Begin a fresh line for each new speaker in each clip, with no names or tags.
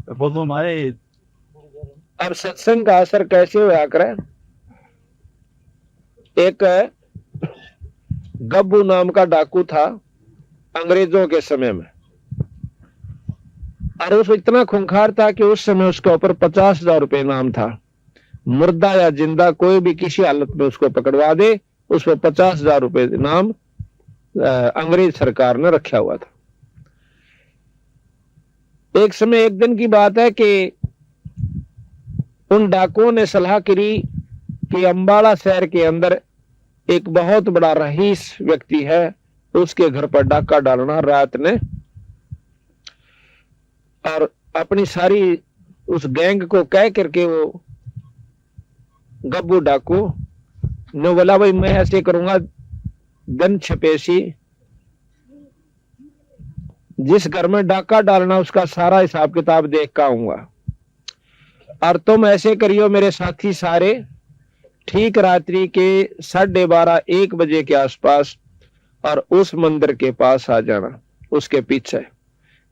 बोलो माए।
अब सत्संग का असर कैसे हुआ करे। एक गब्बू नाम का डाकू था अंग्रेजों के समय में, और उस इतना खूंखार था कि उस समय उसके ऊपर 50,000 रुपये इनाम था। मुर्दा या जिंदा कोई भी किसी हालत में उसको पकड़वा दे, उस पर 50,000 रुपये इनाम अंग्रेज सरकार ने रखा हुआ था। एक समय एक दिन की बात है कि उन डाकुओं ने सलाह करी कि अंबाला शहर के अंदर एक बहुत बड़ा रईस व्यक्ति है, उसके घर पर डाका डालना रात ने, और अपनी सारी उस गैंग को कह करके वो गब्बू डाकू ने बोला भाई मैं ऐसे करूंगा, दिन छपेसी जिस घर में डाका डालना उसका सारा हिसाब किताब देख कर आऊंगा, और तुम ऐसे करियो मेरे साथी सारे, ठीक रात्रि के 12:30-1 बजे के आसपास और उस मंदिर के पास आ जाना, उसके पीछे।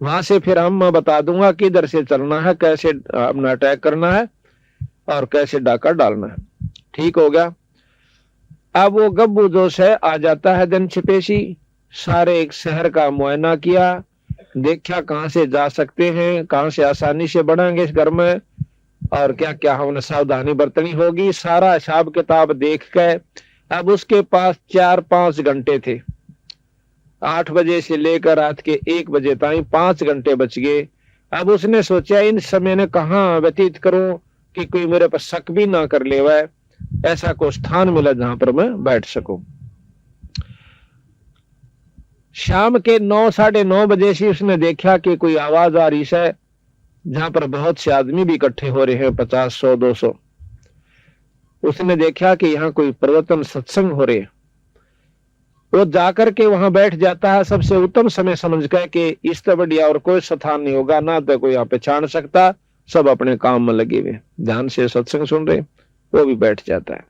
वहां से फिर हम मैं बता दूंगा किधर से चलना है, कैसे अपना अटैक करना है और कैसे डाका डालना है। ठीक हो गया। अब वो गब्बू जोश है आ जाता है दिन छिपेशी, सारे एक शहर का मुआयना किया, देखा कहां से जा सकते हैं, कहां से आसानी से बढ़ेंगे इस घर में, और क्या क्या हमने सावधानी बरतनी होगी, सारा हिसाब किताब देख के अब उसके पास 4-5 घंटे थे। 8 बजे से लेकर रात के 1 बजे तक 5 घंटे बच गए। अब उसने सोचा इन समय ने कहाँ व्यतीत करूं कि कोई मेरे पर शक भी ना कर ले, वह ऐसा कोई स्थान मिला जहां पर मैं बैठ सकूं। शाम के 9-9:30 बजे से उसने देखा कि कोई आवाज आ रही है, जहां पर बहुत से आदमी भी इकट्ठे हो रहे हैं, 50, 100, 200। उसने देखा कि यहाँ कोई प्रवचन सत्संग हो रहे हैं। वो जाकर के वहां बैठ जाता है, सबसे उत्तम समय समझ कर कि इससे बढ़िया और कोई स्थान नहीं होगा, ना तो कोई यहाँ पहचान सकता, सब अपने काम में लगे हुए ध्यान से सत्संग सुन रहे, वो भी बैठ जाता है।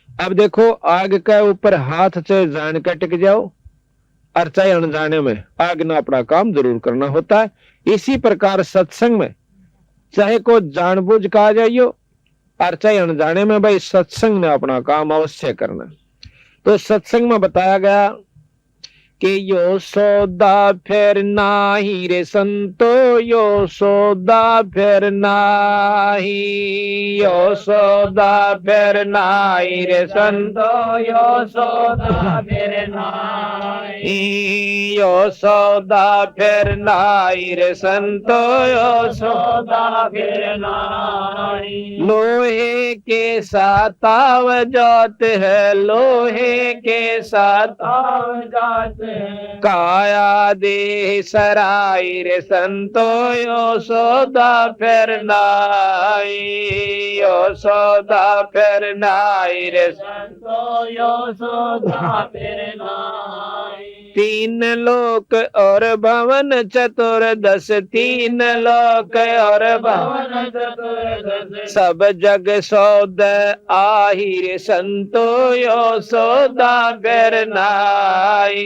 अब देखो आग के ऊपर हाथ से जान के टिक जाओ, और चाहे अनजाने में आग ना अपना काम जरूर करना होता है। इसी प्रकार सत्संग में चाहे को जानबूझ का आ जाइयो और चाहे अनजाने में, भाई सत्संग ने अपना काम अवश्य करना। तो सत्संग में बताया गया कि यो सौदा फेर नाही रे संतो, यो सौदा फेर नाही, यो सौदा फेर नाही रे संतो, यो सौदा फेर नाही, यो सौदा फेर नाही रे संतो, यो सौदा फेर नाही। लोहे के साथ आव जात है, लोहे के साथ आव जात है, काया दे सराय रे संतो, यो सौदा फेर नाई, यो सौदा फेर नाई रे संतो, यो सौदा फेर नाई। 3 लोक और भवन चतुर्दश, 3 लोक और भवन चतुर्दश, सब जग सौद आही रे संतो, यो सौदा फेर नाई,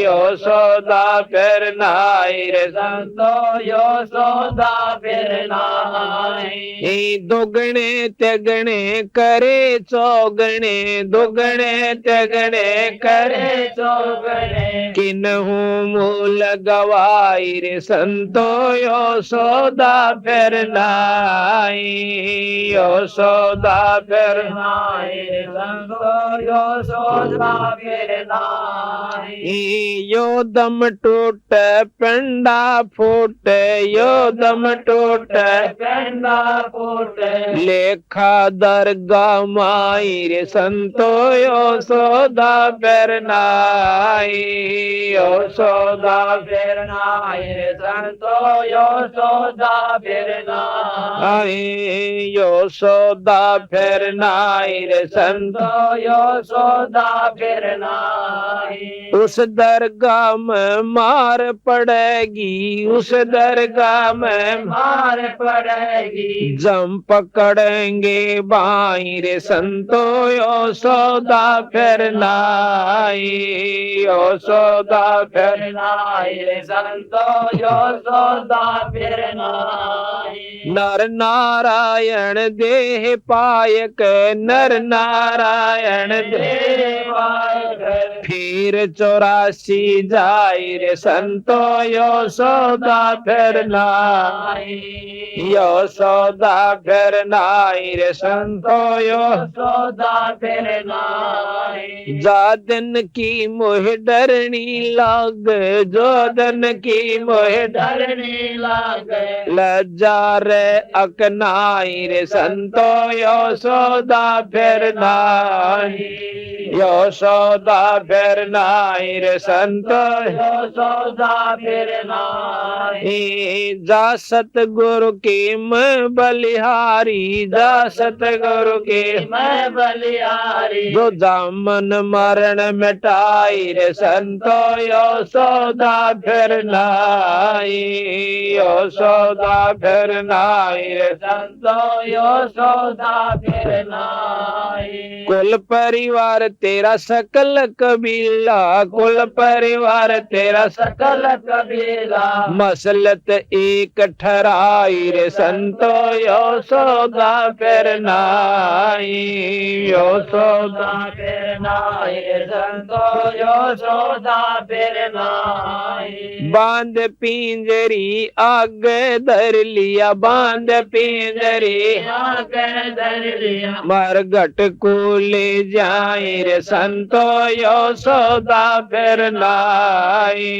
यो सौदा फेर नाई रे संतो, यो सौदा फेर नाई। दुगणे तिगणे करे चौगणे, दुगणे तिगणे करे चौगणे, किन्हू मूल गवाई रे संतो, यो सौदा फेर नाई, यो सौदा फेर नाई रे संतो, यो सौदा फेर नाई। यो दम टूट पंडा फूट, यो दम टूट पंडा फूट, लेखा दरगा माई रे संतो, यो सौदा फेर नाई, यो सौदा फेर नाई रे संतो, यो सौदा फेर नाई, यो सौदा फेर नाई रे संतो, यो सौदा फेर नाई। उस दरगाह में मार पड़ेगी, उस दरगाह में मार पड़ेगी, जम पकड़ेंगे बाई रे संतो, यो सौदा फेर नाई, यो यशोदा फिर
नाई रे संतो यशोदा फिर नाई।
नर नारायण देह पायक नर नारायण देह
पायक
फिर 84 जाई रे संतो यशोदा फिर नाई। यशोदा फिर नाई रे संतो
यशोदा फिर नाई।
जादन की मोह डरनी लाग जोदन की मोह
डरनी लाग
लज्जा रे अकनाई रे संतो यशोदा फिर नाई। यशोदा फिर नाई रे संतो
यशोदा फिर नाई।
जा सतगुरु के मैं बलिहारी जा सतगुरु के
मैं बलिहारी।
जो जामन मरण मिटाई रे संतो यशोदा फिर नाई। यशोदा फिर नाई रे
संतो यशोदा फिर नाई।
कुल परिवार तेरा सकल कबीला कुल परिवार तेरा
सकल कबीला
मसलत एक ठहराई रे संतो यशोदा फिर नाई। यशोदा
फिर नाई संतो यशोदा फिर नाई।
बांध पिंजरी आग धर लिया बांध पिंजरी
आग धर लिया
मरघट को ले जाए रे संतो यशोदा फिर नाई।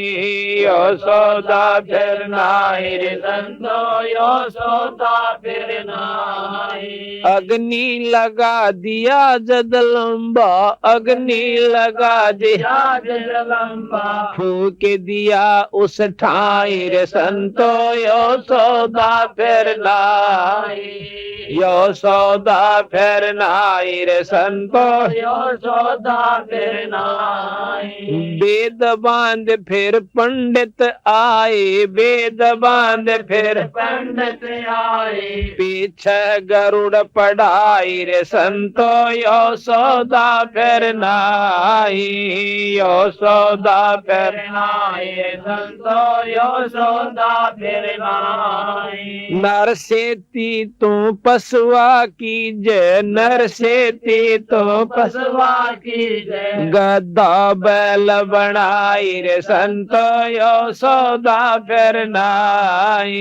यशोदा फिर नाई रे
संतो यशोदा फिर नाई।
अग्नि लगा दिया जगदम्बा अग्नि लगा दिया
जगदम्बा
फूक दिया उस ठाई रे संतो यशोदा फिर नाई। यशोदा फिर नाई रे संतो
यशोदा फिर नाई।
वेद बांध फिर पंडित आए वेद बांध फिर
पंडित आए
पीछे गरुड़ पढ़ाई रे संतो यशोदा फिर नाई। यशोदा फिर
नाई संतो यशोदा फिर नाई।
नर सेती तू पसुआ की जय नर सेती तो
पसवा की जय।
गद्दा बैल बनाई रे संतो यशोदा फिर नाई।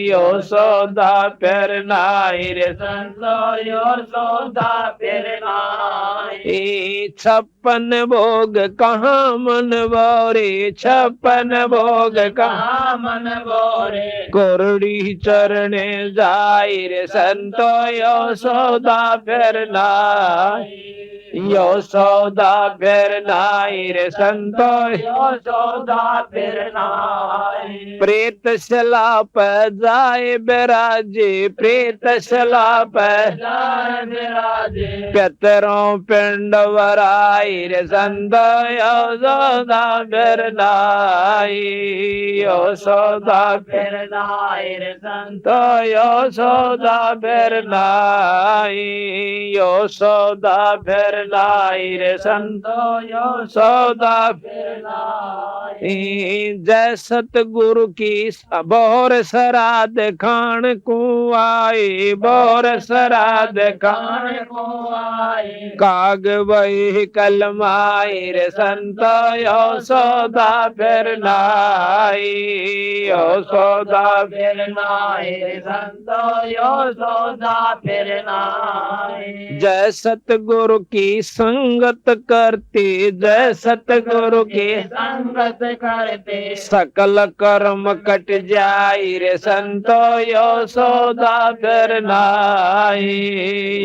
यशोदा फिर नाई रे
संतो यशोदा फिर नाई।
56 भोग कहाँ मन बोरे 56 भोग कहाँ
मन बोरे
कोरड़ी चरणे जाई रे संतो यशोदा फिर नाई। यशोदा फिर नाई रे संतो
यशोदा फिर नाई।
प्रेत शला पर जाए बिराजे प्रेत शला पर
जाए बिराजे
पितरों पिंड वराई रे संतो यशोदा फिर नाई। यशोदा
फिर नाई रे
संतो यशोदा फिर नाई। यशोदा फिर नाई रे संतो यशोदा
फिर नाई।
जय सतगुरु की बोर श्राद्ध खान को आए बोर श्राद्ध खान
को आए
काग वही कलमाई रे संतो यशोदा फिर नाई। यशोदा
फिर नाई रे संतो यशोदा फिर नाई।
जय सतगुरु की संगत करते जय सतगुरु की
संगत करते
सकल कर्म कट जाई रे संतो यशोदा फिर नाई।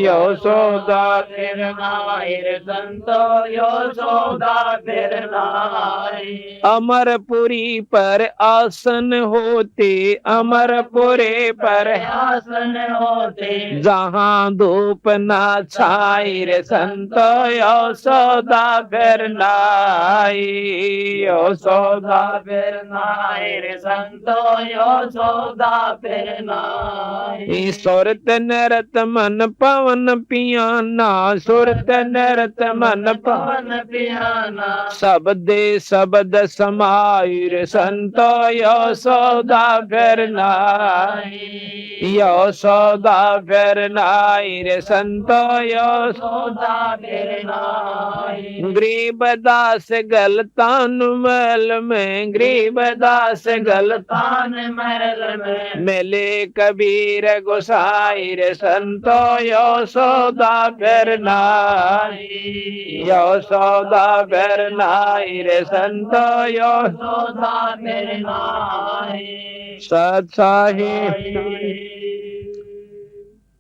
यशोदा
फिर नाई रे संतो यशोदा फिर नाई।
अमरपुरी पर आसन होते अमरपुरे पर,
आसन होते
जहाँ धूप ना छाई रे संतो यो सौदा फिर लाई, यो सौदा
फिर नाय रे संतो यो सौदा फिर नाय।
सुरत नरत मन पवन पियाना, सुरत नरत मन
पवन पियाना,
शब्द समाई रे संतो यो सौदा फिर नाई, यो सौदा फिर नाई रे संतो यो
सौदा फिर नाय।
गरीबदास गलतान महल में, गरीबदास गलतान
महल में,
मिले कबीर गोसाई रे संतो यो सौदा फिर नाई, यो सौदा फिर नाई रे संतो यो
सौदा फिर नाय।
सत्साही।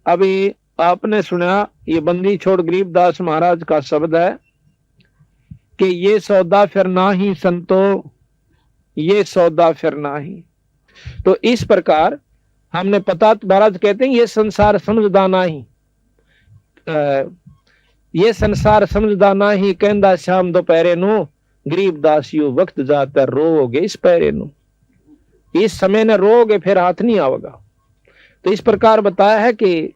अभी आपने सुना ये बंदी छोड़ गरीबदास महाराज का शब्द है कि ये सौदा फिर ना ही संतो, ये सौदा फिर ना ही। तो इस प्रकार हमने पता, महाराज कहते हैं ये संसार समझदा नहीं, ये संसार समझदा नहीं, कहंदा शाम दोपहरे नु गरीबदास यू वक्त जाता रोगे इस पैरे नु, इस समय न रोगे फिर हाथ नहीं आवेगा। तो इस प्रकार बताया है कि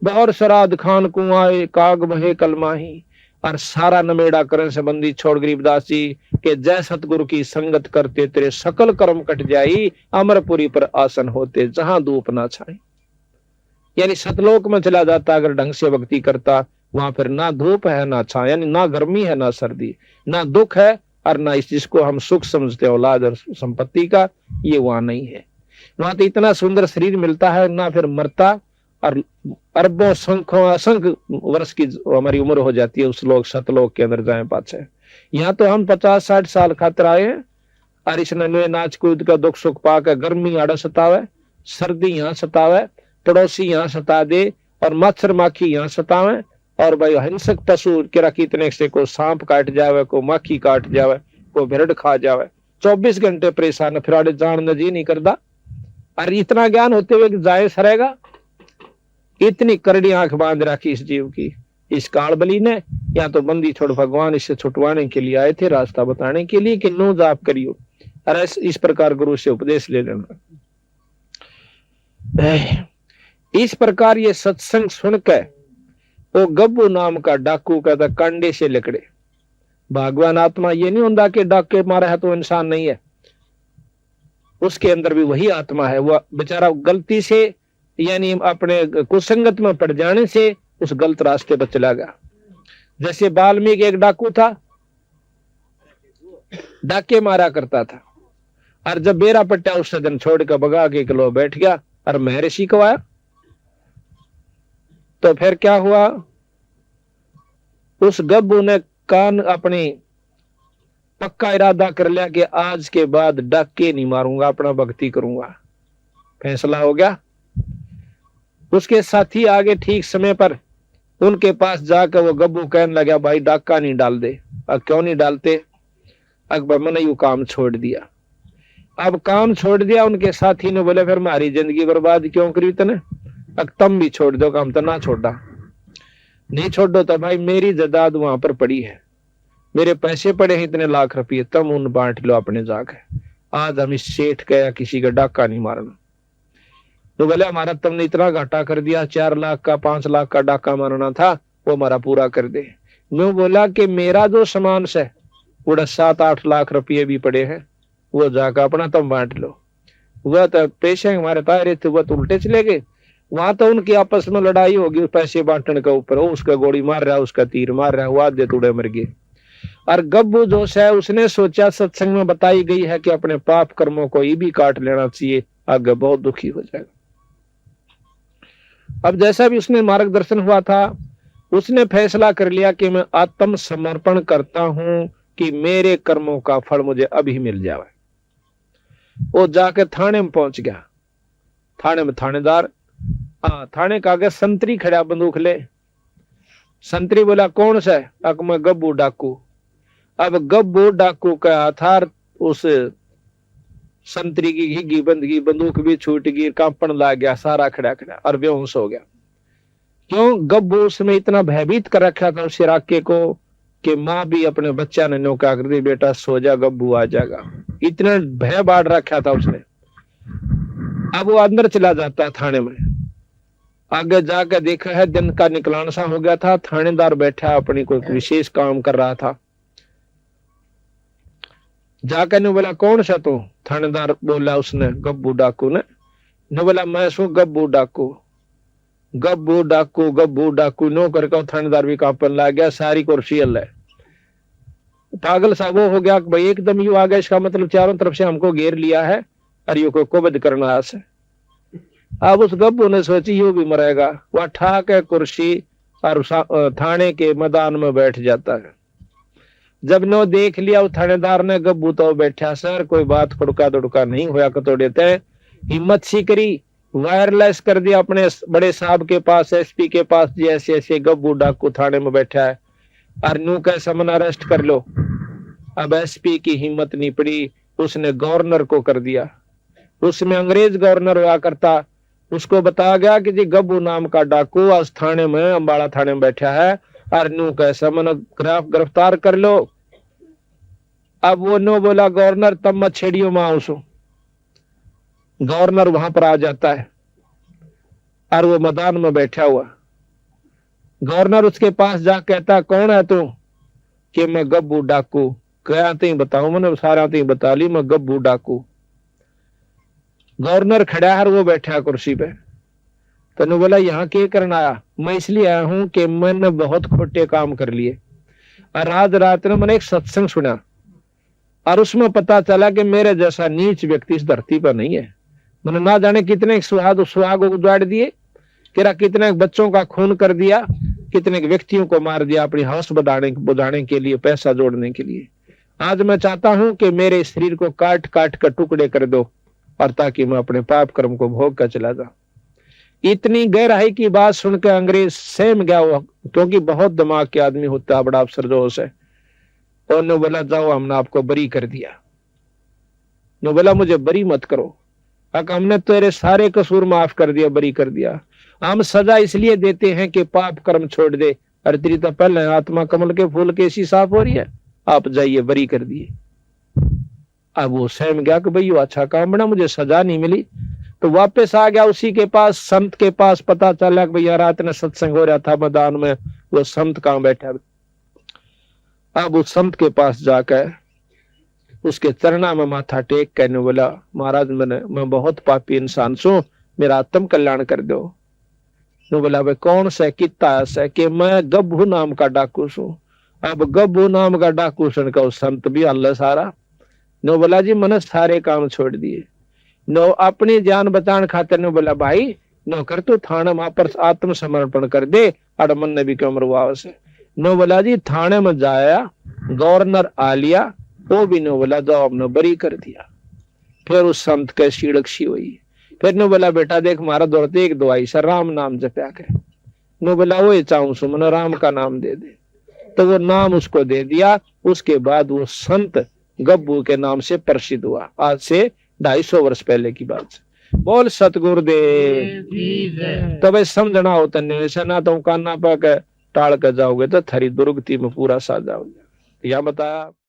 बहुत श्राद्ध खान कुआए काग बहे कलमाही, और सारा नमेड़ा करने से बंदी छोड़ गरीबदास जी के जय सतगुरु की संगत करते तेरे सकल कर्म कट जाई, अमरपुरी पर आसन होते जहां धूप ना छाए। यानी सतलोक में चला जाता अगर ढंग से भक्ति करता, वहां फिर ना धूप है ना छाया, यानी ना गर्मी है ना सर्दी, ना दुख है और ना इस जिसको हम सुख समझते औलाद और संपत्ति का, ये वहां नहीं है। वहां तो इतना सुंदर शरीर मिलता है, ना फिर मरता, और अरबों संख्यों असंख्य वर्ष की हमारी उम्र हो जाती है उस लोग सतलोक के अंदर जाए पाछे। यहाँ तो हम 50-60 साल खातिर आए हैं, और इस नन्हे नाच कूद का दुख सुख पाकर गर्मी आड़ा सतावे, सर्दी यहाँ सतावे, पड़ोसी यहाँ सता दे, और मच्छर माखी यहाँ सतावे, और भाई हिंसक पशु किरा कितने से को सांप काट जावे, को माखी काट जावे, को भेड़ खा जावे, 24 घंटे परेशान, फिर आड़े जान जी नहीं करता। और इतना ज्ञान होते हुए जाए सरेगा, इतनी करड़ी आंख बांध रखी इस जीव की इस काल बली ने। या तो बंदी छोड़ भगवान इससे छुटवाने के लिए आए थे, रास्ता बताने के लिए कि नो जाप करियो, और इस प्रकार गुरु से उपदेश ले लेना। इस प्रकार ये सत्संग सुनकर वो गब्बू नाम का डाकू कहता कंडे से लिकड़े। भगवान आत्मा ये नहीं होता कि डाके मारा है तो इंसान नहीं है, उसके अंदर भी वही आत्मा है। वह बेचारा गलती से यानी अपने कुसंगत में पड़ जाने से उस गलत रास्ते पर चला गया। जैसे वाल्मीकि एक डाकू था, डाके मारा करता था, और जब बेरा पट्टा उस सदन छोड़ कर भगा के किलो बैठ गया और महर्षि को आया, तो फिर क्या हुआ, उस गब्बू ने कान अपनी पक्का इरादा कर लिया कि आज के बाद डाके नहीं मारूंगा, अपना भक्ति करूंगा। फैसला हो गया। उसके साथी आगे ठीक समय पर उनके पास जाकर वो गब्बू कहने लगा भाई डाका नहीं डाल दे। अब क्यों नहीं डालते? अकबर मैंने यू काम छोड़ दिया। अब काम छोड़ दिया, उनके साथी ने बोले फिर हमारी जिंदगी बर्बाद क्यों करी तने, अब तुम भी छोड़ दो काम। तो ना छोड़ा, नहीं छोड़ो तो भाई मेरी जायदाद वहां पर पड़ी है, मेरे पैसे पड़े हैं इतने लाख रुपये, तुम उन बांट लो अपने जाके। आज हम इस सेठ का या किसी का डाका नहीं मारना। तो बोले हमारा तुमने इतना घाटा कर दिया, 4 लाख का 5 लाख का डाका मारना था, वो हमारा पूरा कर दे। मैं बोला कि मेरा जो सामान से वो 7-8 लाख रुपये भी पड़े हैं, वो जाकर अपना तुम बांट लो। वह तो पैसे हमारे पास रहे थे, वह तो उल्टे चले गए। वहां तो उनकी आपस में लड़ाई होगी पैसे बांटने के ऊपर, वो उसका गोली मार रहा है, उसका तीर मार रहा है, वो आधे टुकड़े मर गए। और गब्बू जोश है, उसने सोचा सत्संग में बताई गई है कि अपने पाप कर्मों को ये भी काट लेना चाहिए, आगे बहुत दुखी हो जाएगा। अब जैसा भी उसने मार्गदर्शन हुआ था, उसने फैसला कर लिया कि मैं आत्म समर्पण करता हूं कि मेरे कर्मों का फल मुझे अभी मिल जाए। वो जाके थाने में पहुंच गया। थाने में थानेदार, थाने का आगे संतरी खड़ा बंदूक ले। संतरी बोला कौन सा है? अक मैं गब्बू डाकू। अब गब्बू डाकू का हथार उस संतरी की घिग्गी बंद गई, बंदूक भी छूट गई, कांपन लग गया, सारा खड़ा खड़ा और बेहोश हो गया। क्यों? गब्बू उसमें इतना भयभीत कर रखा था उस इलाके को कि माँ भी अपने बच्चा ने नौका कर दी, बेटा सो जा, गब्बू आ जाएगा। इतना भय बांट रखा था उसने। अब वो अंदर चला जाता है थाने में। आगे जाकर देखा है दिन का निकलान सा हो गया था, थानेदार बैठा अपनी कोई विशेष काम कर रहा था। जाकर ने बोला कौन सा तू? थानेदार बोला उसने, गब्बू डाकू ने बोला मैं सू गब्बू डाकू। गब्बू डाकू गब्बू डाकू नो करके थानेदार भी कांपन लग गया, सारी कुर्सी हल है। पागल सा वो हो गया कि भाई एकदम यू आ गया, इसका मतलब चारों तरफ से हमको घेर लिया है और यू को कुबद करना है। अब उस गब्बू ने सोची यू भी मरेगा, वह ठाक है कुर्सी और थाने के मैदान में बैठ जाता है। जब नो देख लिया वो थानेदार ने, गब्बू तो बैठा, सर कोई बात खुड़का दुड़का नहीं होया तो देते, हिम्मत सी करी, वायरलेस कर दिया अपने बड़े साहब के पास, एसपी के पास, जी ऐसे ऐसे गब्बू डाकू थाने में बैठा है और नू कैसे मन अरेस्ट कर लो। अब एसपी की हिम्मत नहीं पड़ी, उसने गवर्नर को कर दिया। उसमें अंग्रेज गवर्नर हुआ करता, उसको बताया गया कि जी गब्बू नाम का डाकू आज थाने में, अम्बाड़ा थाने में बैठा है और नू कैसे मन गिरफ्तार कर लो। अब वो नो बोला गवर्नर तब मत छेड़ियो मां उसो। गवर्नर वहां पर आ जाता है और वो मैदान में बैठा हुआ। गवर्नर उसके पास जा कहता कौन है तू? कि मैं गब्बू डाकू। क्या ती बताऊं? मैंने सारा ती बता ली, मैं गब्बू डाकू। गवर्नर खड़ा है, वो बैठा कुर्सी पे। तनु बोला यहाँ के करना आया? मैं इसलिए आया हूं कि मैंने बहुत खोटे काम कर लिए और आज रात में मैंने एक सत्संग सुना और उसमें पता चला कि मेरे जैसा नीच व्यक्ति इस धरती पर नहीं है। मैंने ना जाने कितने सुहाग उजाड़ दिए, कितने बच्चों का खून कर दिया, कितने व्यक्तियों को मार दिया अपनी हौस बुझाने के लिए, पैसा जोड़ने के लिए। आज मैं चाहता हूं कि मेरे शरीर को काट काट कर टुकड़े कर दो और ताकि मैं अपने पाप कर्म को भोग कर चला जाऊं। इतनी गहराई की बात सुनकर अंग्रेज सहम गया हुआ, क्योंकि बहुत दिमाग के आदमी होता है, बड़ा अफसर जोश है। और ने बोला जाओ हमने आपको बरी कर दिया। ने बोला मुझे बरी मत करो, हमने तेरे सारे कसूर माफ कर दिया, बरी कर दिया। हम सजा इसलिए देते हैं कि पाप कर्म छोड़ दे, और तेरी तो पहले आत्मा कमल के फूल के ऐसी साफ हो रही है, आप जाइए, बरी कर दिए। अब वो सहम गया कि भाई अच्छा काम बना, मुझे सजा नहीं मिली। तो वापस आ गया उसी के पास, संत के पास। पता चला कि भैया रात में सत्संग हो रहा था मैदान में, वो संत कहाँ बैठा। अब उस संत के पास जाकर उसके चरणा में माथा टेक कहने बोला महाराज मैं बहुत पापी इंसान सू, मेरा आत्म कल्याण कर दो। नो बोला भाई कौन सा कितना ऐसा? कि मैं गब्बू नाम का डाकू सू। अब गब्बू नाम का डाकू सुन का उस संत भी अल्लाह सारा। नो बोला जी मैंने सारे काम छोड़ दिए। नो अपनी जान बचाने खातिर नो बोला भाई नो कर तू थाने वहां पर आत्मसमर्पण कर दे, और मन ने भी क्यों मरवा से। नो बोला जी थाने में जाया, गवर्नर आ लिया, वो भी नो बोला जाओ हमने बरी कर दिया। फिर उस संत के सीड़क सी हुई। फिर नो बोला बेटा देख मारा दौड़ते एक दवाई सर राम नाम जपया के। नो बोला वो चाहूं सु मैंने राम का नाम दे दे। तो वो नाम उसको दे दिया। उसके बाद वो संत गब्बू के नाम से प्रसिद्ध हुआ। आज से 250 वर्ष पहले की बात है। बोल सतगुरुदेव। तो भाई समझना होता नहीं, ना तो काना पा के टाल कर जाओगे तो थरी दुर्गति में पूरा सा जाओगे। यह बताया।